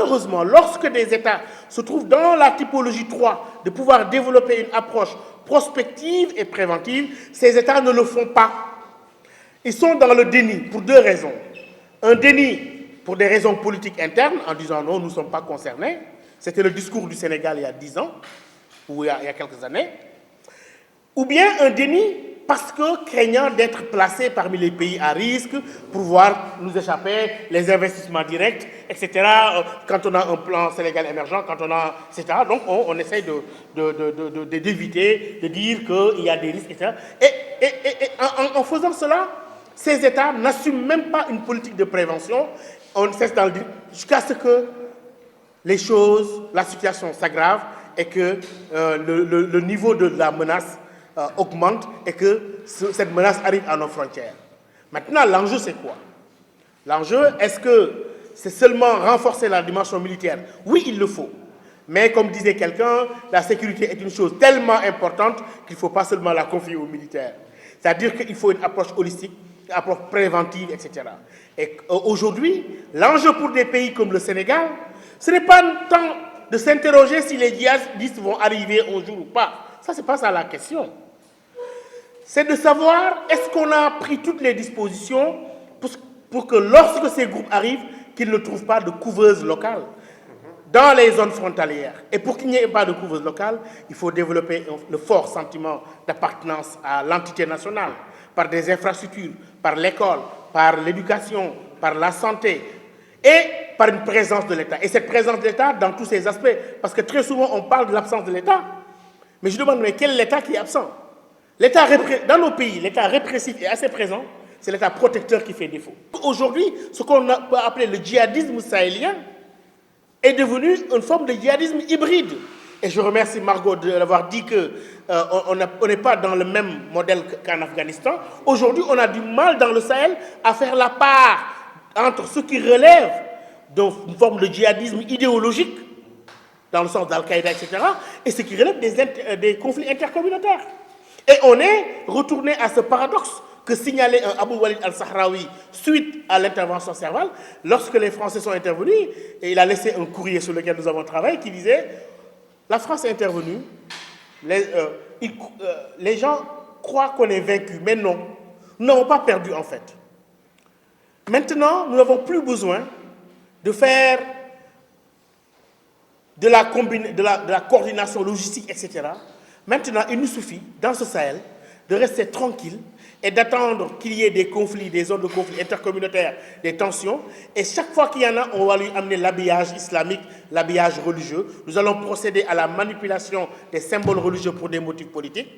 malheureusement, lorsque des États se trouvent dans la typologie 3 de pouvoir développer une approche prospective et préventive, ces États ne le font pas. Ils sont dans le déni pour deux raisons. Un déni pour des raisons politiques internes, en disant non, nous ne sommes pas concernés. C'était le discours du Sénégal il y a 10 ans, ou il y a quelques années. Ou bien un déni parce que craignant d'être placés parmi les pays à risque pour voir nous échapper les investissements directs, etc. Quand on a un plan Sénégal émergent, quand on a, etc. Donc on essaye d'éviter, de dire qu'il y a des risques, etc. Et en faisant cela, ces États n'assument même pas une politique de prévention. On cesse dans le jusqu'à ce que les choses, la situation s'aggrave et que le niveau de la menace augmente et que cette menace arrive à nos frontières. Maintenant, l'enjeu, c'est quoi? L'enjeu, est-ce que c'est seulement renforcer la dimension militaire? Oui, il le faut. Mais comme disait quelqu'un, la sécurité est une chose tellement importante qu'il ne faut pas seulement la confier aux militaires. C'est-à-dire qu'il faut une approche holistique, une approche préventive, etc. Et aujourd'hui, l'enjeu pour des pays comme le Sénégal, ce n'est pas tant de s'interroger si les djihadistes vont arriver un jour ou pas. Ça, ce n'est pas ça la question. C'est de savoir est-ce qu'on a pris toutes les dispositions pour que lorsque ces groupes arrivent, qu'ils ne trouvent pas de couveuse locale dans les zones frontalières. Et pour qu'il n'y ait pas de couveuse locale, il faut développer le fort sentiment d'appartenance à l'entité nationale, par des infrastructures, par l'école, par l'éducation, par la santé, et par une présence de l'État. Et cette présence de l'État dans tous ses aspects, parce que très souvent on parle de l'absence de l'État, mais je demande, mais quel est l'État qui est absent? L'État dans nos pays, l'État répressif est assez présent, c'est l'État protecteur qui fait défaut. Aujourd'hui, ce qu'on peut appeler le djihadisme sahélien est devenu une forme de djihadisme hybride. Et je remercie Margot d'avoir dit qu'on n'est pas dans le même modèle qu'en Afghanistan. Aujourd'hui, on a du mal dans le Sahel à faire la part entre ce qui relève d'une forme de djihadisme idéologique, dans le sens d'Al-Qaïda, etc., et ce qui relève des conflits intercommunautaires. Et on est retourné à ce paradoxe que signalait un Abou Walid al-Sahraoui suite à l'intervention Serval, lorsque les Français sont intervenus, et il a laissé un courrier sur lequel nous avons travaillé qui disait « La France est intervenue, les gens croient qu'on est vaincu, mais non, nous n'avons pas perdu en fait. Maintenant, nous n'avons plus besoin de faire de la coordination logistique, etc. Maintenant, il nous suffit, dans ce Sahel, de rester tranquille et d'attendre qu'il y ait des conflits, des zones de conflits intercommunautaires, des tensions. Et chaque fois qu'il y en a, on va lui amener l'habillage islamique, l'habillage religieux. Nous allons procéder à la manipulation des symboles religieux pour des motifs politiques.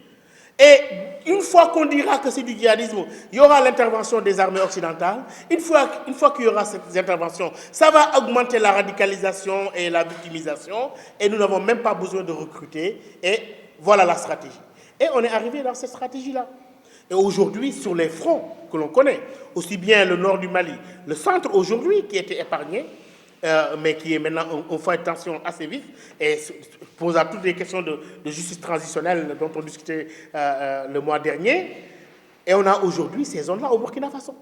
Et une fois qu'on dira que c'est du djihadisme, il y aura l'intervention des armées occidentales. Une fois qu'il y aura ces interventions, ça va augmenter la radicalisation et la victimisation. Et nous n'avons même pas besoin de recruter. Et voilà la stratégie. Et on est arrivé dans cette stratégie-là. Et aujourd'hui, sur les fronts que l'on connaît, aussi bien le nord du Mali, le centre aujourd'hui qui était épargné, mais qui est maintenant un foyer de tension assez vif et pose à toutes les questions de justice transitionnelle dont on discutait le mois dernier. Et on a aujourd'hui ces zones-là au Burkina Faso.